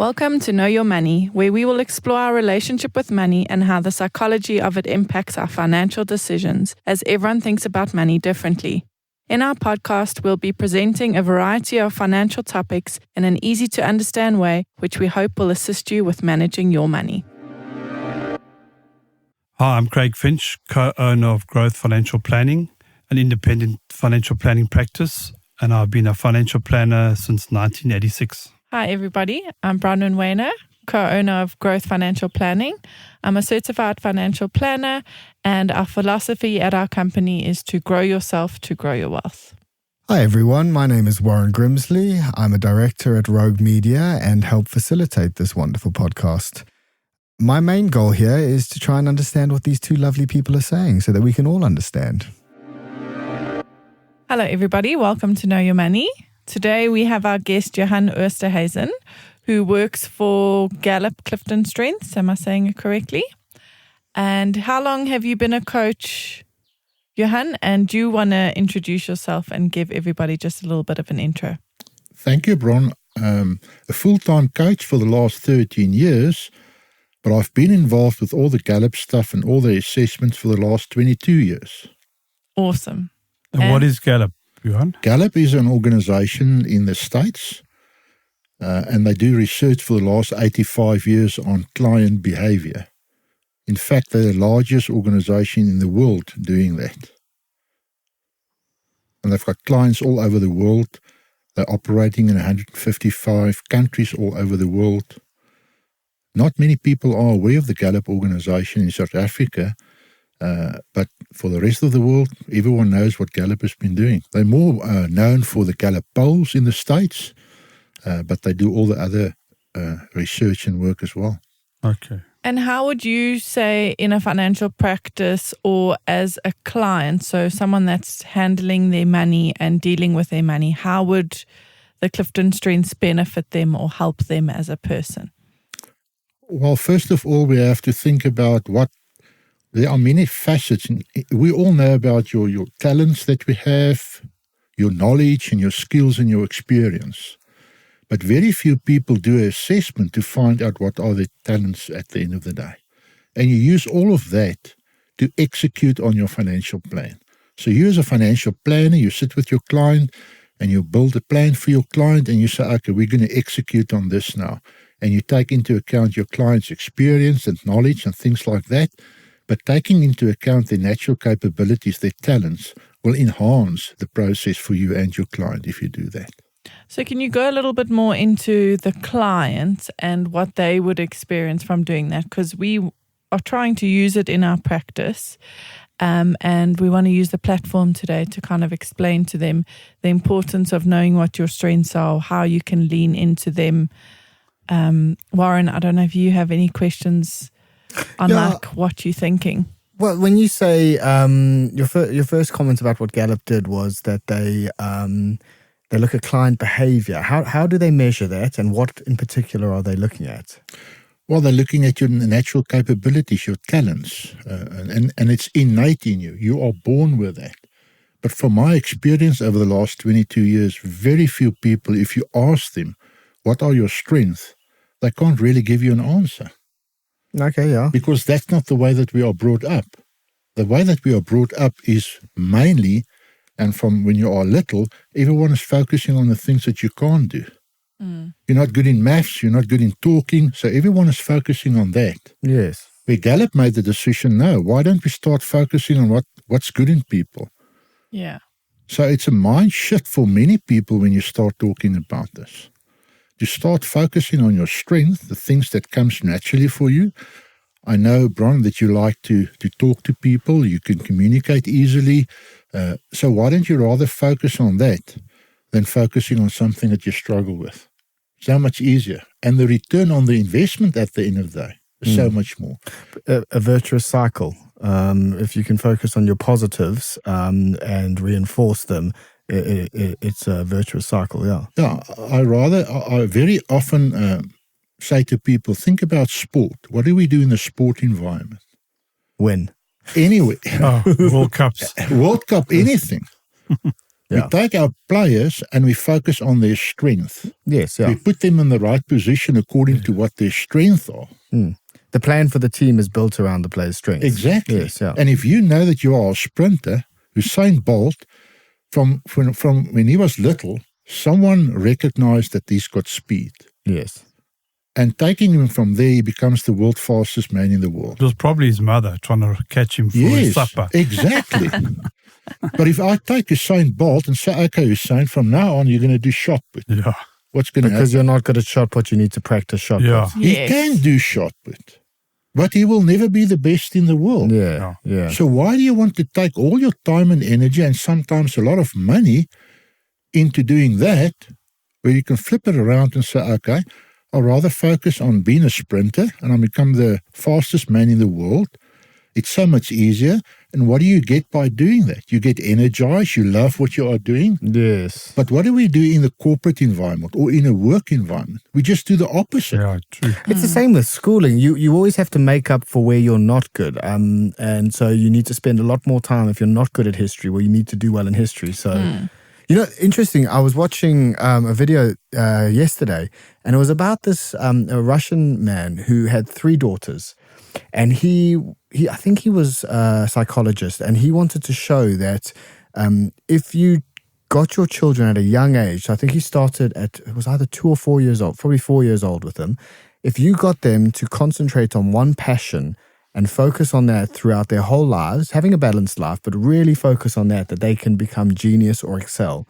Welcome to Know Your Money, where we will explore our relationship with money and how the psychology of it impacts our financial decisions, as everyone thinks about money differently. In our podcast, we'll be presenting a variety of financial topics in an easy-to-understand way, which we hope will assist you with managing your money. Hi, I'm Craig Finch, co-owner of Growth Financial Planning, an independent financial planning practice, and I've been a financial planner since 1986. Hi, everybody. I'm Bronwyn Waner, co-owner of Growth Financial Planning. I'm a certified financial planner, and our philosophy at our company is to grow yourself to grow your wealth. Hi, everyone. My name is Warren Grimsley. I'm a director at Rogue Media and help facilitate this wonderful podcast. My main goal here is to try and understand what these two lovely people are saying so that we can all understand. Hello, everybody. Welcome to Know Your Money. Today we have our guest, Johan Oosthuizen, who works for Gallup CliftonStrengths. Am I saying it correctly? And how long have you been a coach, Johan? And do you want to introduce yourself and give everybody just a little bit of an intro? Thank you, Bron. A full-time coach for the last 13 years, but I've been involved with all the Gallup stuff and all the assessments for the last 22 years. Awesome. And what is Gallup, Johan? Gallup is an organization in the States, and they do research for the last 85 years on client behavior. In fact, they're the largest organization in the world doing that. And they've got clients all over the world. They're operating in 155 countries all over the world. Not many people are aware of the Gallup organization in South Africa, but for the rest of the world, everyone knows what Gallup has been doing. They're more known for the Gallup polls in the States, but they do all the other research and work as well. Okay. And how would you say in a financial practice or as a client, so someone that's handling their money and dealing with their money, how would the CliftonStrengths benefit them or help them as a person? Well, first of all, we have to think about there are many facets. We all know about your talents that we have, your knowledge and your skills and your experience. But very few people do an assessment to find out what are their talents at the end of the day. And you use all of that to execute on your financial plan. So you as a financial planner, you sit with your client and you build a plan for your client and you say, okay, we're going to execute on this now. And you take into account your client's experience and knowledge and things like that. But taking into account their natural capabilities, their talents, will enhance the process for you and your client if you do that. So can you go a little bit more into the client and what they would experience from doing that? Because we are trying to use it in our practice, and we want to use the platform today to kind of explain to them the importance of knowing what your strengths are, how you can lean into them. Warren, I don't know if you have any questions on what you're thinking. Well, when you say your first comment about what Gallup did was that they look at client behavior. How do they measure that, and what in particular are they looking at? Well, they're looking at your natural capabilities, your talents, and it's innate in you. You are born with that. But from my experience over the last 22 years, very few people, if you ask them, what are your strengths, they can't really give you an answer. Okay, yeah. Because that's not the way that we are brought up. The way that we are brought up is mainly, and from when you are little, everyone is focusing on the things that you can't do. Mm. You're not good in maths, you're not good in talking, so everyone is focusing on that. Yes. Where Gallup made the decision, no, why don't we start focusing on what's good in people? Yeah. So it's a mind shift for many people when you start talking about this. You start focusing on your strength, the things that comes naturally for you. I know, Bron, that you like to talk to people. You can communicate easily. So why don't you rather focus on that than focusing on something that you struggle with? So much easier. And the return on the investment at the end of the day is so much more. A virtuous cycle. If you can focus on your positives and reinforce them, it's a virtuous cycle, yeah. Yeah, I very often say to people, think about sport. What do we do in the sport environment? Win. Anyway. World Cups. World Cup, anything. Yeah. We take our players and we focus on their strength. Yes, yeah. We put them in the right position according to what their strengths are. The plan for the team is built around the player's strengths. Exactly. Yes, yeah. And if you know that you are a sprinter, Usain Bolt, from when he was little, someone recognized that he's got speed. Yes. And taking him from there, he becomes the world's fastest man in the world. It was probably his mother trying to catch him for his supper. Exactly. But if I take Usain Bolt and say, okay, Usain, from now on, you're going to do shot put. Yeah. What's going to happen? Because you're not good at shot put, you need to practice shot Yeah. put. He can do shot put, but he will never be the best in the world. Yeah. So why do you want to take all your time and energy and sometimes a lot of money into doing that, where you can flip it around and say, okay, I'll rather focus on being a sprinter and I'll become the fastest man in the world. It's so much easier. And what do you get by doing that? You get energized. You love what you are doing. Yes. But what do we do in the corporate environment or in a work environment? We just do the opposite. Yeah, true. It's the same with schooling. You always have to make up for where you're not good. And so you need to spend a lot more time if you're not good at history, well, you need to do well in history. So, you know, interesting. I was watching a video yesterday, and it was about this a Russian man who had 3 daughters. And I think he was a psychologist, and he wanted to show that if you got your children at a young age, I think he started at, it was either 2 or 4 years old, probably 4 years old with them. If you got them to concentrate on one passion and focus on that throughout their whole lives, having a balanced life, but really focus on that they can become genius or excel.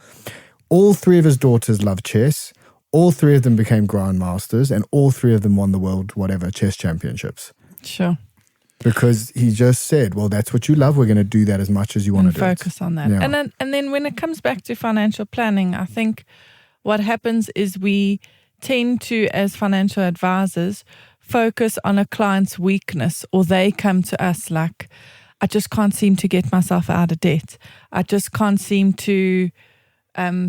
All 3 of his daughters love chess. All 3 of them became grandmasters, and all 3 of them won the world, chess championships. Sure. Because he just said, well, that's what you love. We're going to do that as much as you want to do. Focus on that. Yeah. And then when it comes back to financial planning, I think what happens is we tend to, as financial advisors, focus on a client's weakness, or they come to us like, I just can't seem to get myself out of debt. I just can't seem to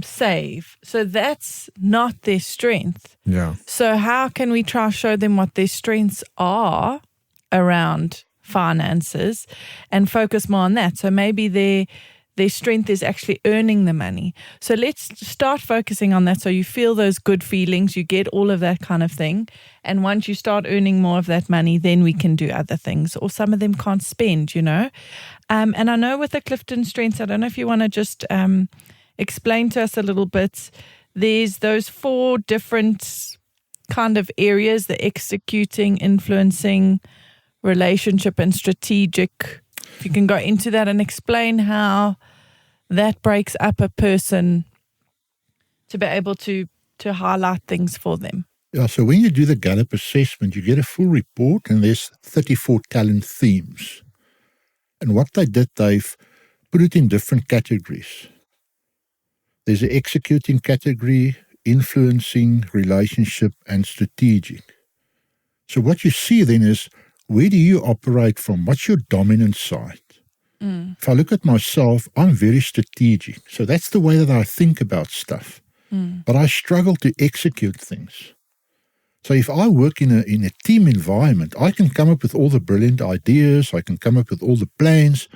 save. So that's not their strength. Yeah. So how can we try to show them what their strengths are around finances and focus more on that? So maybe their strength is actually earning the money. So let's start focusing on that, so you feel those good feelings, you get all of that kind of thing. And once you start earning more of that money, then we can do other things. Or some of them can't spend, you know. And I know with the CliftonStrengths, I don't know if you want to just explain to us a little bit. There's those 4 different kind of areas: the executing, influencing, relationship, and strategic. If you can go into that and explain how that breaks up a person to be able to highlight things for them. Yeah, so when you do the Gallup assessment, you get a full report, and there's 34 talent themes. And what they did, they've put it in different categories. There's an executing category, influencing, relationship, and strategic. So what you see then is, where do you operate from? What's your dominant side? If I look at myself, I'm very strategic. So that's the way that I think about stuff. But I struggle to execute things. So if I work in a team environment, I can come up with all the brilliant ideas, I can come up with all the plans,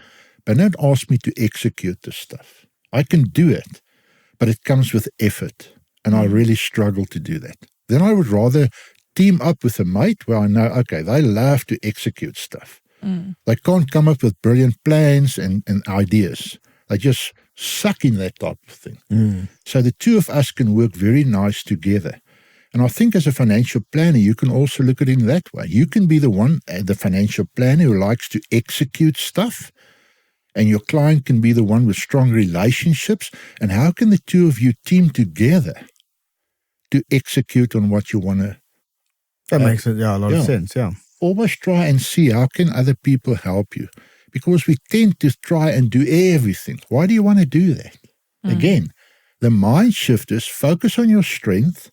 but don't ask me to execute this stuff. I can do it, but it comes with effort, and I really struggle to do that. Then I would rather team up with a mate where I know, okay, they love to execute stuff. They can't come up with brilliant plans and ideas. They just suck in that type of thing. So the 2 of us can work very nice together. And I think as a financial planner, you can also look at it in that way. You can be the one, the financial planner who likes to execute stuff, and your client can be the one with strong relationships. And how can the 2 of you team together to execute on what you want to? That makes a lot of sense, yeah. Always try and see how can other people help you, because we tend to try and do everything. Why do you want to do that? Again, the mind shift is focus on your strength.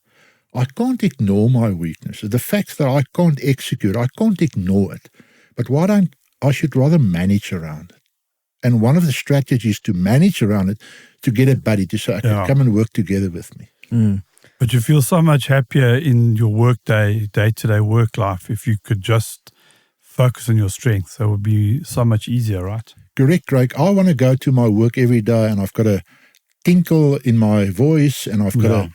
I can't ignore my weaknesses. The fact that I can't execute, I can't ignore it. But I should rather manage around it. And one of the strategies to manage around it, to get a buddy to say, okay, come and work together with me. But you feel so much happier in your day-to-day work life if you could just focus on your strengths. That would be so much easier, right? Correct, Craig. I want to go to my work every day, and I've got a tinkle in my voice, and I've got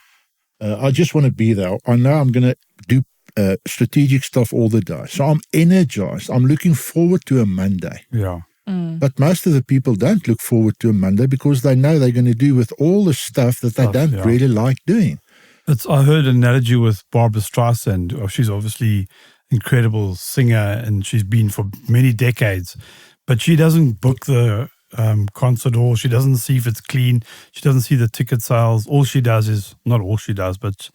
I just want to be there. I know I'm going to do strategic stuff all the day. So I'm energized. I'm looking forward to a Monday. Yeah. But most of the people don't look forward to a Monday because they know they're going to do with all the stuff that they don't really like doing. I heard an analogy with Barbara Streisand. She's obviously incredible singer and she's been for many decades, but she doesn't book the concert hall. She doesn't see if it's clean. She doesn't see the ticket sales. All she does is, not all she does, but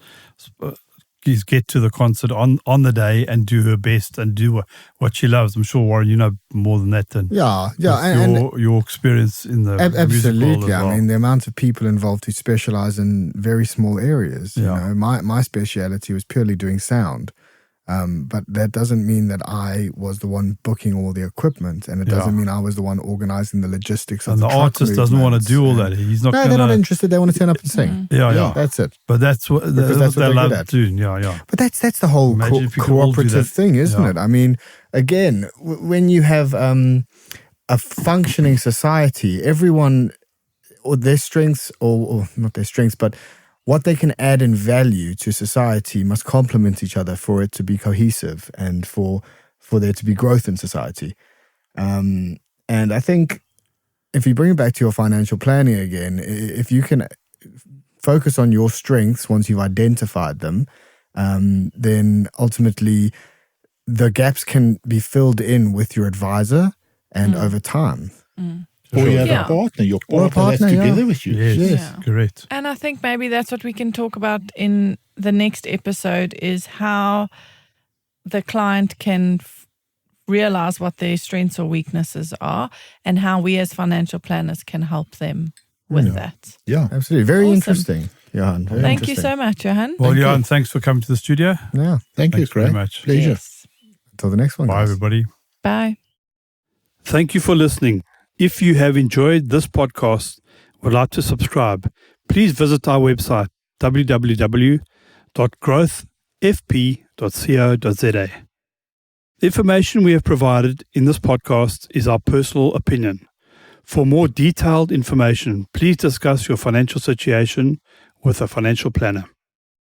is get to the concert on the day and do her best and do what she loves. I'm sure, Warren, you know more than that than your experience in the music world as well. I mean, the amount of people involved who specialize in very small areas. You know, my speciality was purely doing sound. But that doesn't mean that I was the one booking all the equipment, and it doesn't mean I was the one organizing the logistics of the truck movements. And the artist doesn't want to do all that. He's not. No, they're not interested. They want to turn up and sing. Yeah. That's it. But that's what they love doing. Yeah. But that's the whole cooperative thing, isn't it? I mean, again, when you have a functioning society, everyone, or their strengths, or not their strengths, but what they can add in value to society must complement each other for it to be cohesive and for there to be growth in society. And I think if you bring it back to your financial planning again, if you can focus on your strengths once you've identified them, then ultimately the gaps can be filled in with your advisor and over time. Or you have a partner, your partner that's together with you. Yes, correct. And I think maybe that's what we can talk about in the next episode, is how the client can realize what their strengths or weaknesses are and how we as financial planners can help them with that. Yeah, absolutely. Very interesting, Johan. Thank you so much, Johan. Well, Johan, thanks for coming to the studio. Yeah. Thank you, Craig. Very much. Pleasure. Yes. Until the next one, Bye, guys. everybody. Bye. Thank you for listening. If you have enjoyed this podcast, would like to subscribe, please visit our website, www.growthfp.co.za. The information we have provided in this podcast is our personal opinion. For more detailed information, please discuss your financial situation with a financial planner.